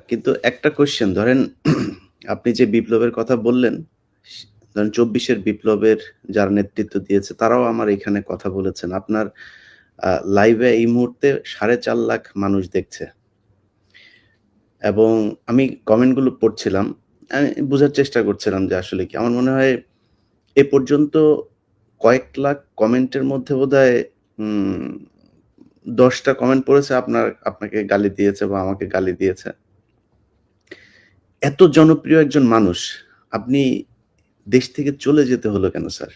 কিন্তু একটা কোয়েশ্চেন ধরেন আপনি যে বিপ্লবের কথা বললেন, ধরেন ২৪ এর বিপ্লবের যারা নেতৃত্ব দিয়েছে তারাও আমার এখানে কথা বলেছেন। আপনার লাইভে এই মুহূর্তে ৪.৫ লাখ মানুষ দেখছে। এবং আমি কমেন্টগুলো পড়ছিলাম। আমি বুঝার চেষ্টা করছিলাম যে আসলে কি। আমার মনে হয় এ পর্যন্ত কয়েক লাখ কমেন্টের মধ্যে বোধহয় উম ১০ টা কমেন্ট পড়েছে আপনাকে গালি দিয়েছে বা আমাকে গালি দিয়েছে। এত জনপ্রিয় একজন মানুষ, আপনি দেশ থেকে চলে যেতে হলো কেন স্যার?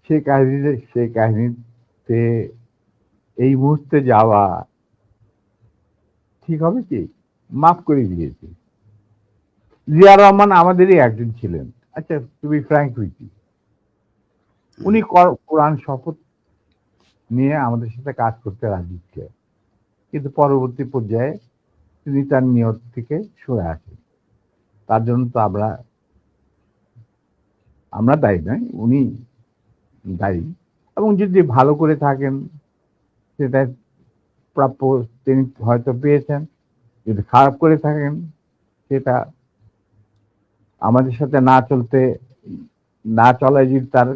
সেই কাহিনীতে এই মুহূর্তে যাওয়া ঠিক হবে কি? মাফ করে দিয়েছি। জিয়া রহমান আমাদেরই একজন ছিলেন। আচ্ছা, to be frank with you, উনি কোরআন শপথ নিয়ে আমাদের সাথে কাজ করতে রাজি ছিলেন, কিন্তু পরবর্তী পর্যায়ে তিনি তার নিয়ত থেকে সরে আসেন। তার জন্য তো আমরা দায়ী নয়, উনি দায়ী। এবং যদি ভালো করে থাকেন সেটা প্রাপ্য তিনি হয়তো পেয়েছেন, যদি খারাপ করে থাকেন সেটা আমাদের সাথে না চলায় যদি তার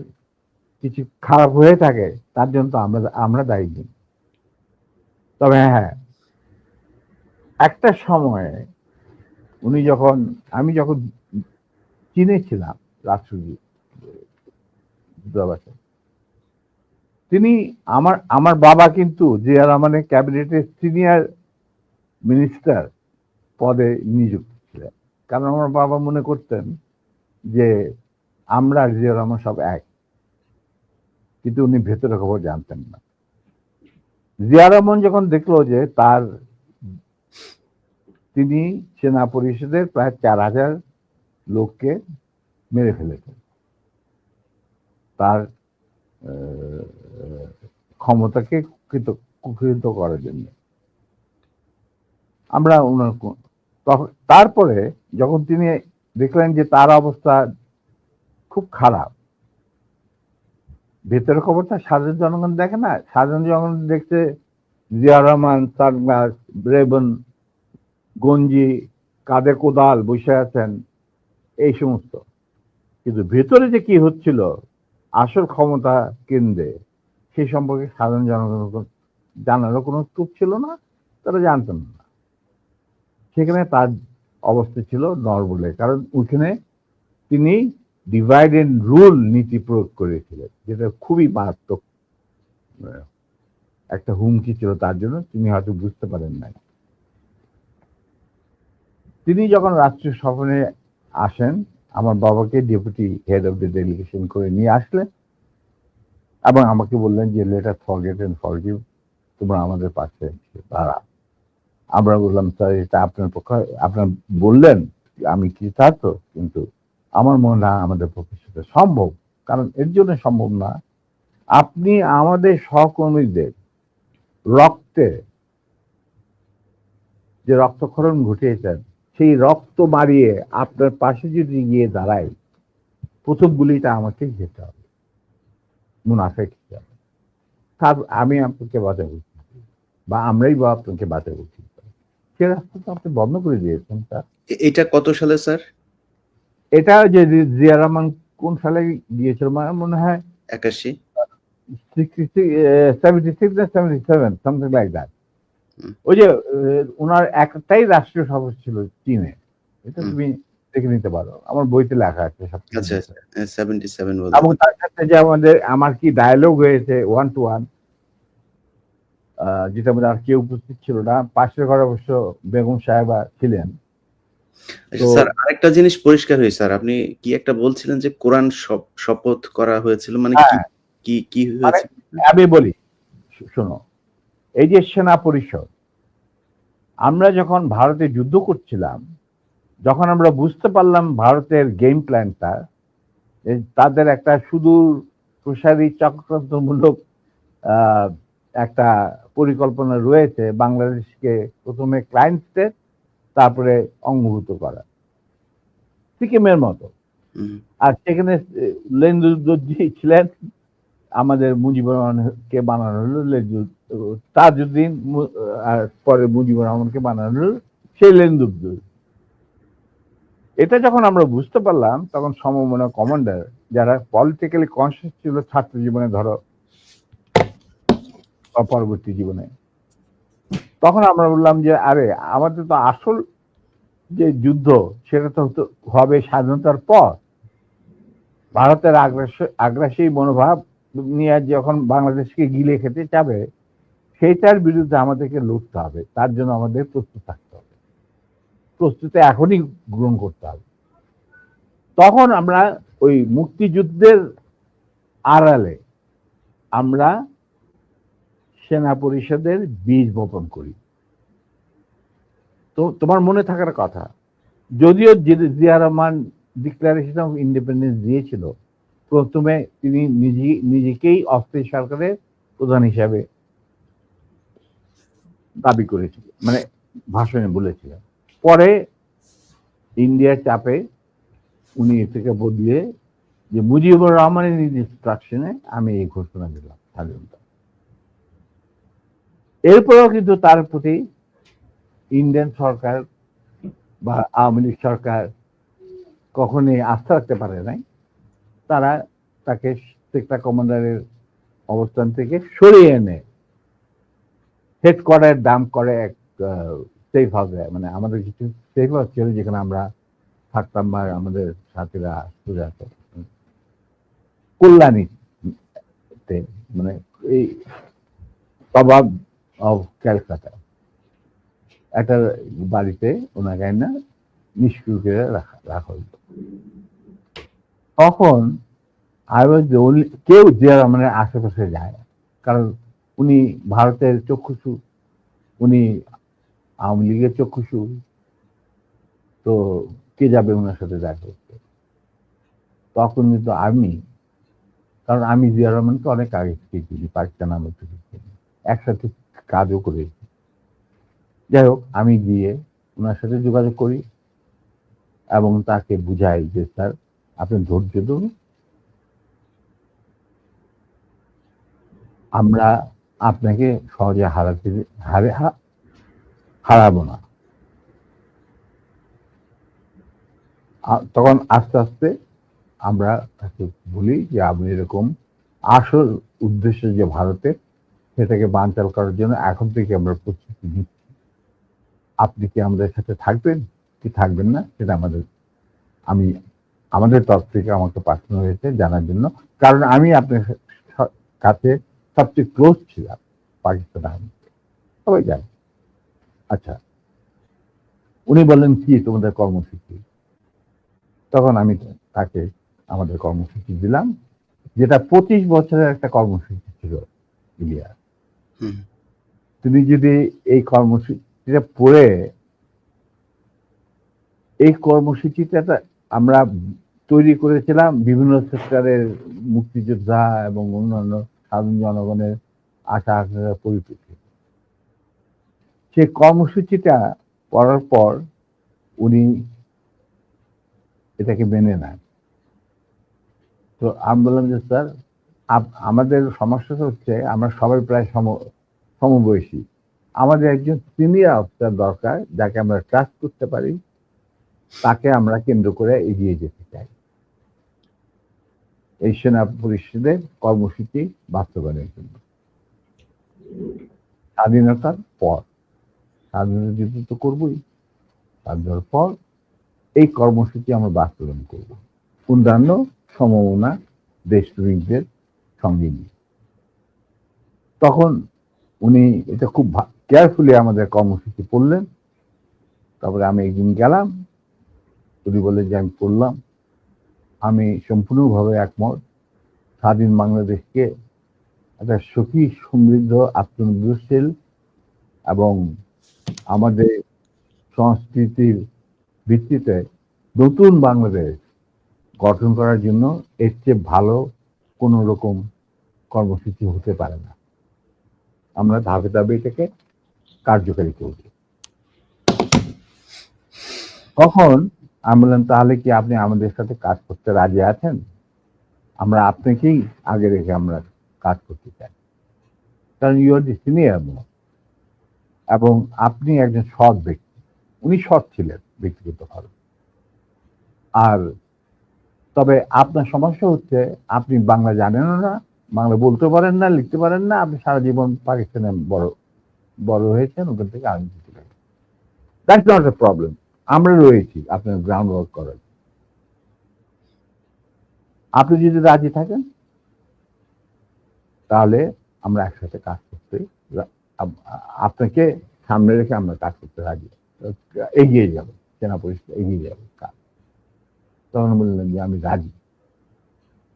কিছু খারাপ হয়ে থাকে তার জন্য তো আমরা দায়ী নই। তবে হ্যাঁ, একটা সময়ে আমি যখন চীনে ছিলাম রাষ্ট্রদূতাবাসে, তিনি আমার বাবা কিন্তু জিয়া রহমানের ক্যাবিনেটের সিনিয়র মিনিস্টার পদে নিযুক্ত ছিলেন। কারণ আমার বাবা মনে করতেন যে আমরা আর জিয়া রহমান সব এক, কিন্তু উনি ভেতরে খবর জানতেন না। জিয়া রহমান যখন দেখলো যে তিনি সেনা পরিষদের প্রায় ৪,০০০ লোককে মেরে ফেলেছেন তার ক্ষমতাকে কুক্ষিগত করার জন্য, আমরা তারপরে যখন তিনি দেখলেন যে তার অবস্থা খুব খারাপ, ভেতরের খবরটা সাধারণ জনগণ দেখে না, সাধারণ জনগণ দেখছে জিয়া রহমান সানগ্লাস, রেবন, গঞ্জি, কাঁধে কোদাল বসে আছেন, এই সমস্ত। কিন্তু ভেতরে যে কি হচ্ছিল আসল ক্ষমতা কেন্দ্রে, সেই সম্পর্কে সাধারণ জনগণ জানারও কোনো স্কোপ ছিল না, তারা জানতেন না। সেখানে তার অবস্থা ছিল নরবলে, কারণ ওখানে তিনি ডিভাইড এন্ড রুল নীতি প্রয়োগ করেছিলেন, যেটা খুবই মারাত্মক একটা হুমকি ছিল তার জন্য, তিনি হয়তো বুঝতে পারেন নাই। তিনি যখন রাষ্ট্রীয় সফরে আসেন, আমার বাবাকে deputy head of the delegation করে নিয়ে আসলেন এবং আমাকে বললেন যে let us forget and forgive, তোমরা আমাদের পাশে দাঁড়া। আমরা বললাম স্যার, এটা আপনার পক্ষে, আপনার বললেন আমি কৃতার্থ, কিন্তু আমার মনে হয় আমাদের পক্ষে সেটা সম্ভব। কারণ এর জন্য সম্ভব না, আপনি আমাদের সহকর্মীদের রক্তে যে রক্তক্ষরণ ঘটিয়েছেন, সেই রক্ত মারিয়ে আপনার পাশে যদি গিয়ে দাঁড়ায়, প্রথম গুলিটা আমাকেই যেতে হবে, মুনাফেক হিসাবে। আমি আপনাকে বাঁচাবো, বা আমরাই বা আপনাকে বাঁচাবো, সে রাস্তা তো আপনি বন্ধ করে দিয়েছেন স্যার। এটা কত সালে স্যার? এটা যে জিয়া রহমান কোন সালে গিয়েছিল, মনে হয় ৮১। 76 না 77, সামথিং লাইক দ্যাট। ওই যে ওনার একটাই রাষ্ট্রীয় সফর ছিল চীনে, এটা তুমি দেখে নিতে পারো, আমার বইতে লেখা আছে সবকিছু। আচ্ছা, 77 এবং তার সাথে যে আমার কি ডায়ালগ হয়েছে 1 to 1, যেটা মধ্যে আর কেউ উপস্থিত ছিল না, পাশের ঘরে অবশ্য বেগম সাহেবা ছিলেন। স্যার আরেকটা জিনিস পরিষ্কার হয়েছে স্যার, আপনি কি একটা বলছিলেন যে কোরআন শপথ করা হয়েছিল, মানে কি হয়েছে? আমি বলি, শোনো, এই যে সেনা পরিষদ, আমরা যখন ভারতে যুদ্ধ করছিলাম, যখন আমরা বুঝতে পারলাম ভারতের গেম প্ল্যানটা, তাদের একটা সুদূর প্রসারী চক্রান্তমূলক একটা পরিকল্পনা রয়েছে, বাংলাদেশকে প্রথমে ক্লায়েন্ট স্টেট, তারপরে অঙ্গভূত করা, সিকিমের মতো। আর সেখানে লেন্দুদ্দোজি ছিলেন, আমাদের মুজিবুর রহমানকে বানানো হলো তাজউদ্দিন আর পরে মুজিবুর রহমানকে বানানো শৈলেন্দুব্দ। এটা যখন আমরা বুঝতে পারলাম তখন সমমনা কমান্ডার যারা পলিটিক্যালি কনসিয়াস ছিল ছাত্র জীবনে ধরো পরবর্তী জীবনে, তখন আমরা বললাম যে আরে আমাদের তো আসল যে যুদ্ধ সেটা তো হবে স্বাধীনতার পর। ভারতের আগ্রাসী মনোভাব নিয়ে যখন বাংলাদেশকে গিলে খেতে চাবে সেইটার বিরুদ্ধে আমাদেরকে লড়তে হবে, তার জন্য আমাদের প্রস্তুত থাকতে হবে, প্রস্তুতি এখনই গ্রহণ করতে হবে। তখন আমরা ওই মুক্তিযুদ্ধের আড়ালে আমরা সেনা পরিষদের বীজ বপন করি। তো তোমার মনে থাকার কথা, যদিও Zia Rahman declaration of independence দিয়েছিল, প্রথমে তিনি নিজেকেই অস্থায়ী সরকারের প্রধান হিসাবে দাবি করেছিলেন, মানে ভাষণে বলেছিলেন। পরে ইন্ডিয়ার চাপে উনি এটাকে বদলিয়ে যে মুজিবুর রহমানের ইনস্ট্রাকশনে আমি এই ঘোষণা দিলাম স্বাধীনতা। এরপরেও কিন্তু তার প্রতি ইন্ডিয়ান সরকার বা আওয়ামী লীগ সরকার কখনোই আস্থা রাখতে পারে নাই। তারা তাকে সেক্টর কমান্ডারের অবস্থান থেকে সরিয়ে এনে হেডকোয়ার্টার দাম করে এক সেফ হাউসে, মানে আমাদের কিছু সেফ হাউস ছিল যেখানে আমরা থাকতাম বা আমাদের সাথীরা সুযোগ আছে কল্যাণীতে, মানে এই প্রভাব অফ ক্যালকাটা একটা বাড়িতে ওনাকে না নিষ্ক্রিয় করে রাখা হইত। তখন কেউ জিয়া রহমানের আশেপাশে যায়, কারণ উনি ভারতের চক্ষুষু, উনি আওয়ামী লীগের চক্ষুষু, তো কে যাবে ওনার সাথে দেখা করতে? তখন কিন্তু আমি, কারণ আমি জিয়া রহমানকে অনেক আগে থেকে চিনি, পাকিস্তান আমল থেকে চিনি, একসাথে কাজও করেছি। যাই হোক, আমি গিয়ে ওনার সাথে যোগাযোগ করি এবং তাকে বুঝাই যে স্যার আপনি ধৈর্য ধরুন, আমরা আপনাকে সহজে হারাবো না। তখন আস্তে আস্তে আমরা তাকে বলি যে আপনি এরকম আসল উদ্দেশ্য যে ভারতের, সেটাকে বানচাল করার জন্য এখন থেকে আমরা প্রস্তুতি নিচ্ছি। আপনি কি আমাদের সাথে থাকবেন কি থাকবেন না সেটা আমাদের তরফ থেকে আমাকে পাঠানো হয়েছে জানার জন্য, কারণ আমি আপনার কাছে সবচেয়ে ক্লোজ ছিলাম পাকিস্তান আর্মি, সবাই জানে। আচ্ছা, উনি বললেন কি তোমাদের কর্মসূচি? তখন আমি তাকে আমাদের কর্মসূচি দিলাম, যেটা 25 বছরের একটা কর্মসূচি ছিল ইলিয়া। তুমি যদি এই কর্মসূচিটা পড়ে, এই কর্মসূচিটা আমরা তৈরি করেছিলাম বিভিন্ন সেক্টরের মুক্তিযোদ্ধা এবং অন্যান্য সাধারণ জনগণের আশা আকাঙ্ক্ষার পরিপ্রেক্ষিতে। সেই কর্মসূচিটা পড়ার পর উনি এটাকে মেনে নেন। তো আমি বললাম যে স্যার আমাদের সমস্যাটা হচ্ছে আমরা সবাই প্রায় সমবয়সী, আমাদের একজন সিনিয়র অফিসার দরকার যাকে আমরা ট্রাস্ট করতে পারি, তাকে আমরা কেন্দ্র করে এগিয়ে যেতে চাই এই সেনা পরিষদের কর্মসূচি বাস্তবায়নের জন্য। স্বাধীনতার পর, স্বাধীনতা যুদ্ধ তো করবই, স্বাধীনতার পর এই কর্মসূচি আমরা বাস্তবায়ন করব অন্যান্য সমমনা দেশপ্রেমিকদের সঙ্গে নিয়ে। তখন উনি এটা খুব কেয়ারফুলি আমাদের কর্মসূচি পড়লেন। তারপরে আমি একদিন গেলাম, উনি বলে যে আমি পড়লাম, আমি সম্পূর্ণভাবে একমত, স্বাধীন বাংলাদেশকে একটা সুখী সমৃদ্ধ আত্মনির্ভরশীল এবং আমাদের সংস্কৃতির ভিত্তিতে নতুন বাংলাদেশ গঠন করার জন্য এর চেয়ে ভালো কোন রকম কর্মসূচি হতে পারে না। আমরা ধাপে ধাপে এটাকে কার্যকারী করব। তখন আমি বললাম তাহলে কি আপনি আমাদের সাথে কাজ করতে রাজি আছেন? আমরা আপনাকেই আগে রেখে আমরা কাজ করতে চাই। কারণ ইউ আর দি সিনিয়র এবং আপনি একজন সৎ ব্যক্তি। উনি সৎ ছিলেন ব্যক্তিগতভাবে। আর তবে আপনার সমস্যা হচ্ছে আপনি বাংলা জানেনও না, বাংলা বলতে পারেন না, লিখতে পারেন না। আপনি সারা জীবন পাকিস্তানে বড় হয়েছেন, ওখান থেকে আর্মি ছিলেন। That's not a problem. আমরা রয়েছি আপনার গ্রাউন্ড ওয়ার্ক করার। আপনি যদি রাজি থাকেন তাহলে আমরা একসাথে কাজ করতে, আপনাকে সামনে রেখে আমরা কাজ করতে রাজি, এগিয়ে যাবো, সেনা পরিষদ এগিয়ে যাবে কাজ। তখন বললেন যে আমি রাজি।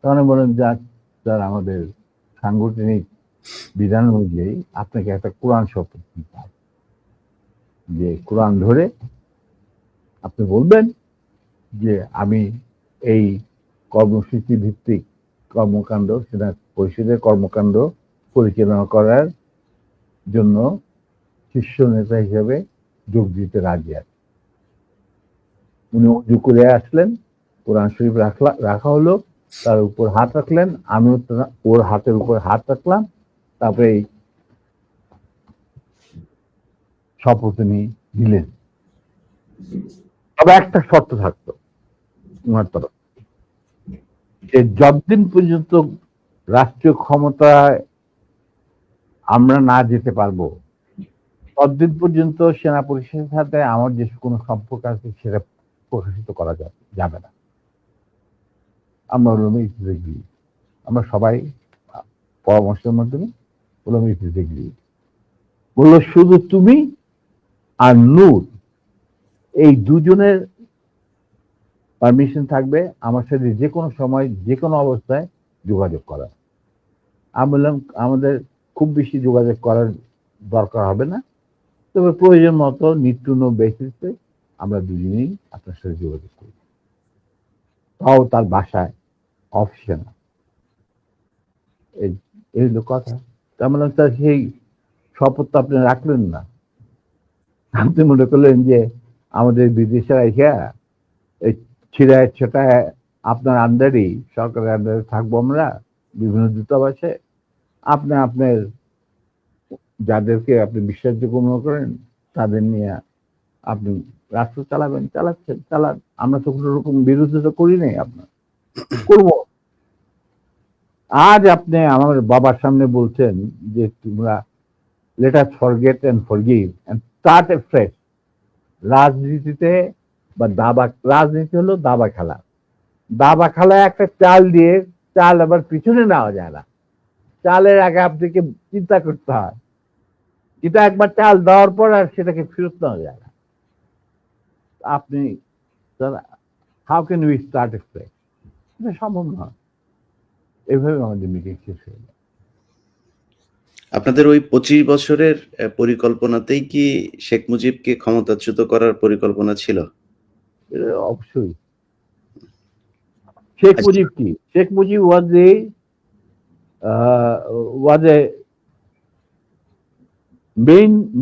তখন বললেন স্যার আমাদের সাংগঠনিক বিধান অনুযায়ী আপনাকে একটা কোরআন শপথ দিতে হবে, যে কোরআন ধরে আপনি বলবেন যে আমি এই কর্মসূচি ভিত্তিক কর্মকাণ্ড, সেনা পরিষদের কর্মকাণ্ড পরিচালনা করার জন্য শীর্ষ নেতা হিসেবে যোগ দিতে রাজি আছে। উনি উজু করে আসলেন, কোরআন শরীফ রাখা হলো, তার উপর হাত রাখলেন, আমিও ওর হাতের উপর হাত রাখলাম, তারপরে এই শপথ উনি দিলেন। তবে একটা শর্ত থাকতো ওনার তরফ, যে যতদিন পর্যন্ত রাষ্ট্রীয় ক্ষমতায় আমরা না যেতে পারবো ততদিন পর্যন্ত সেনা পরিষদের সাথে আমার যে কোনো সম্পর্ক আছে সেটা প্রকাশিত করা যাবে না। আমরা বললাম আমরা সবাই পরামর্শের মাধ্যমে বললাম বললো শুধু তুমি আর নূর এই দুজনের পারমিশন থাকবে আমার সাথে যে কোনো সময় যে কোনো অবস্থায় যোগাযোগ করা। আমি বললাম আমাদের খুব বেশি যোগাযোগ করার দরকার হবে না, তবে প্রয়োজন মতো নিত্য বেসিসে আমরা দুজনেই আপনার সাথে যোগাযোগ করি, তাও তার বাসায় অফিসে না। এই হলো কথা। তার মানে তার সেই শপথ তো আপনি রাখলেন না। আপনি মনে করলেন যে আমাদের বিদেশের এসে এই ছিড়ায় ছেটায় আপনার আন্ডারেই, সরকারের আন্ডারে থাকবো আমরা বিভিন্ন দূতাবাসে। আপনার যাদেরকে আপনি বিশ্বাসযোগ্য মনে করেন তাদের নিয়ে আপনি রাষ্ট্র চালান। আমরা তো কোনো রকম বিরোধিতা করি নাই, আপনার করব। আজ আপনি আমার বাবার সামনে বলছেন যে তোমরা let us forget and forgive and start a fresh. রাজনীতিতে বা রাজনীতি হলো দাবা খেলা। দাবা খেলায় একটা চাল দিয়ে চাল আবার পিছনে নেওয়া যায় না, চালের আগে আপনাকে চিন্তা করতে হয়, কিন্তু একবার চাল দেওয়ার পর আর সেটাকে ফেরত নেওয়া যায় না। আপনি how can we start a fresh? এটা সম্ভব নয়। এভাবে আমাদের মিটিং শেষ হয়ে যায়। আপনাদের ওই 25 বছরের পরিকল্পনাতেই কি শেখ মুজিবকে ক্ষমতাচ্যুত করার পরিকল্পনা ছিল? অবশ্যই। শেখ মুজিব কি? Sheikh Mujib was a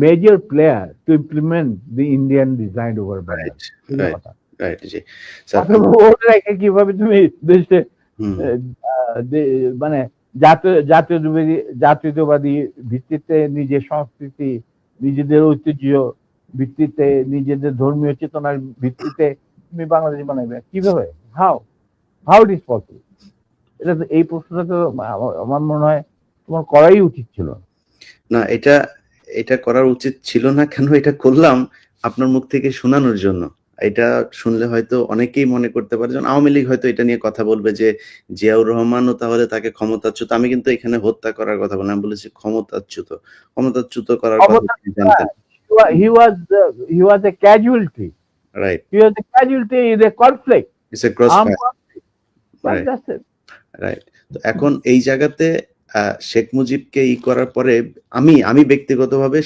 major player to implement the Indian design over Bangladesh. কিভাবে তুমি দেশে মানে জাতীয়তাবাদী ভিত্তিতে নিজের সংস্কৃতি, নিজেদের ঐতিহ্য ভিত্তিতে, নিজেদের ধর্মীয় চেতনার ভিত্তিতে তুমি বাংলাদেশ বানাবে কিভাবে? How it is possible? এটা তো, এই প্রশ্নটা তো আমার মনে হয় তোমার করাই উচিত ছিল না। এটা করার উচিত ছিল না কেন, এটা করলাম আপনার মুখ থেকে শোনানোর জন্য। এটা শুনলে হয়তো অনেকেই মনে করতে পারে, যেমন আওয়ামী লীগ হয়তো এটা নিয়ে কথা বলবে যে জিয়াউর রহমানও তাহলে তাকে ক্ষমতাচ্যুত। আমি কিন্তু এখানে হত্যা করার কথা বললাম, আমি বলেছি ক্ষমতাচ্যুত করার কথা জানতেন। He was a casualty. Right. He was a casualty in a conflict. It's a crossfire. Right. Right. তো এখন এই জায়গাতে শেখ মুজিবকে করার পরে আমি ব্যক্তিগতভাবে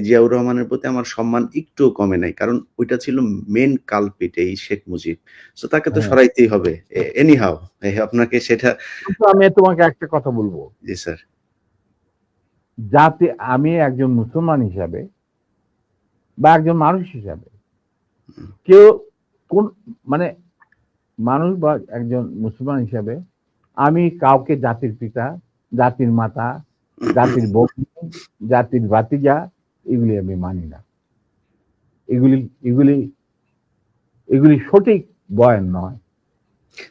জিয়াউর রহমানের প্রতি আমার সম্মান একটু কমে নাই, কারণ ওইটা ছিল মেন কালপিট এই শেখ মুজিব। তো তাকে তো সরাইতেই হবে এনি হাউ। আপনাকে সেটা আমি তোমাকে একটা কথা বলবো। জি স্যার। যাতে আমি একজন মুসলমান হিসাবে বা একজন মানুষ হিসাবে, কেউ কোন মানে মানুষ বা একজন মুসলমান হিসাবে আমি কাউকে জাতির পিতা, জাতির মাতা জাতির ভগ্নী, জাতির ভাতিজা, এগুলি আমি মানি না। এগুলি এগুলি এগুলি সঠিক বয়ান নয়।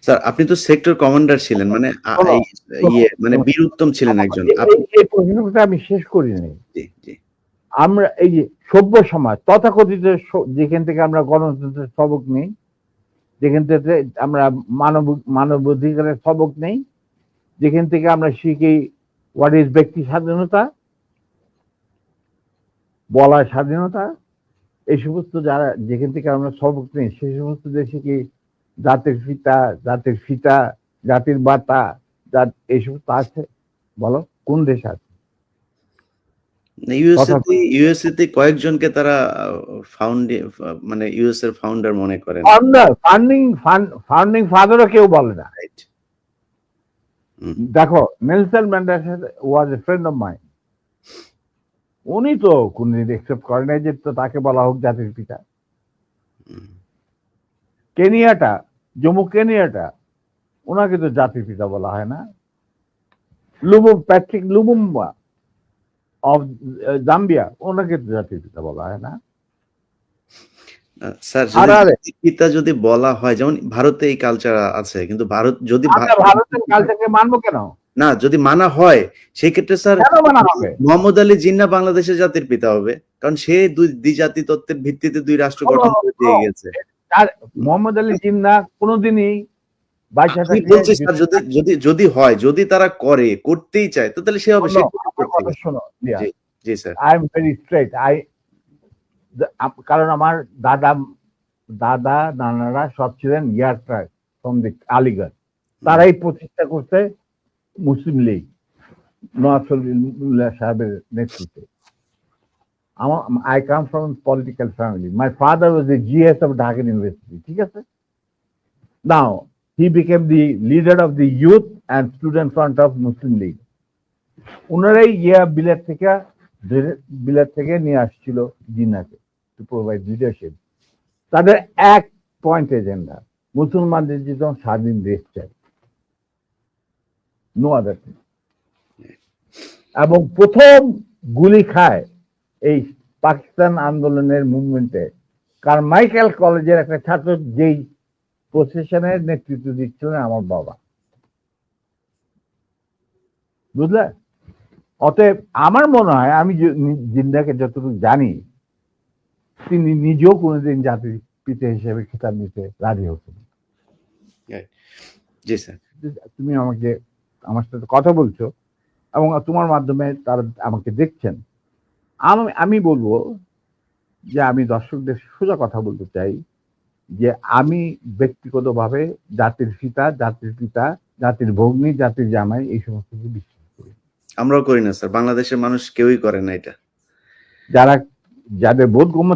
স্যার আপনি তো সেক্টর কমান্ডার ছিলেন, মানে শোনো, মানে বীর উত্তম ছিলেন একজন। এই প্রশ্নটা আমি শেষ করিনি। জি জি আমরা এই যে সভ্য সমাজ তথাকথিত যেখান থেকে আমরা গণতন্ত্রের সবক নেই, যেখান থেকে আমরা মানবাধিকারের সবক নেই, যেখান থেকে আমরা শিখি হোয়াট ইজ ব্যক্তি স্বাধীনতা, বলার স্বাধীনতা, এই সমস্ত যারা যেখান থেকে আমরা সবক নেই, সেই সমস্ত দেশে কি জাতির পিতা, জাতির ফিতা, জাতির বাতা, এই সমস্ত আছে? বলো কোন দেশ আছে? ইউএসএ তে কয়েকজনকে তারা মানে ইউএস এর ফাউন্ডার মনে করেন। ফাউন্ডিং ফাদারও কেউ বলে না। দেখো, Nelson Mandela was a friend of mind. উনি তো কোনদিন একসেপ্ট করে নাই যে তো তাকে বলা হোক জাতির পিতা। কেনিয়াটা, জম্মু কেনিয়াটা, ওনাকে তো জাতির পিতা বলা হয় না। প্যাট্রিক লুমুম্বা অফ জাম্বিয়া, ওনাকে তো জাতির পিতা বলা হয় না। স্যার পিতা যদি বলা হয়, যেমন ভারতে এই কালচার আছে, কিন্তু ভারত যদি ভারতের কালচারকে মানবো কেন? না, যদি মানা হয় সেই ক্ষেত্রে স্যার মোহাম্মদ আলী জিন্নাহ বাংলাদেশের জাতির পিতা হবে, কারণ সে দুই জাতি তত্ত্বের ভিত্তিতে দুই রাষ্ট্র গঠন করে দিয়ে গেছে। আর মোহাম্মদ আলী জিন্নাহ কোনোদিনই বলছি স্যার, যদি হয়, যদি তারা করতেই চায়, তো তাহলে সে হবে। শোনো, জি sir, I am very straight. কারণ আমার দাদা নানারা সব ছিলেন ইয়ারট্রাক ফ্রম দি আলিগড়। তারাই প্রতিষ্ঠা করতে মুসলিম লীগ নওয়াজ শরীফুল্লাহ সাহেবের নেতৃত্বে। I come from a political family. My father was the GS of Dhaka University. ঠিক আছে? Now, he became the leader of the youth and student front of Muslim League. উনারাই বিলেত থেকে নিয়ে আসছিল জিন্নাহকে টু প্রোভাইড লিডারশিপ। তাদের এক point agenda, মুসলমানদের যেন স্বাধীন দেশ চাই, নো আদার থিং। এবং প্রথম গুলি খায় এই পাকিস্তান আন্দোলনের মুভমেন্টে কারমাইকেল কলেজের একটা ছাত্র, যেই প্রসেশনের নেতৃত্ব দিচ্ছিলেন আমার বাবা। বুঝলে? অতএব আমার মনে হয়, আমি জিন্নাহকে যতটুকু জানি, তিনি নিজেও কোনোদিন জাতির পিতা হিসেবে খেতাব নিতে রাজি হতেন। জি স্যার, তুমি আমার সাথে কথা বলছো এবং তোমার মাধ্যমে তারা আমাকে দেখছেন। আমি বলবো যে আমি দর্শকদের সোজা কথা বলতে চাই যে আমি ব্যক্তিগতভাবে জাতির পিতা, জাতির ভগ্নী, জাতির জামাই, এই সমস্ত কিছু বিশ্বাস করি। আমরাও করি না স্যার, বাংলাদেশের মানুষ কেউই করে না এটা। যাদের বোধগম্য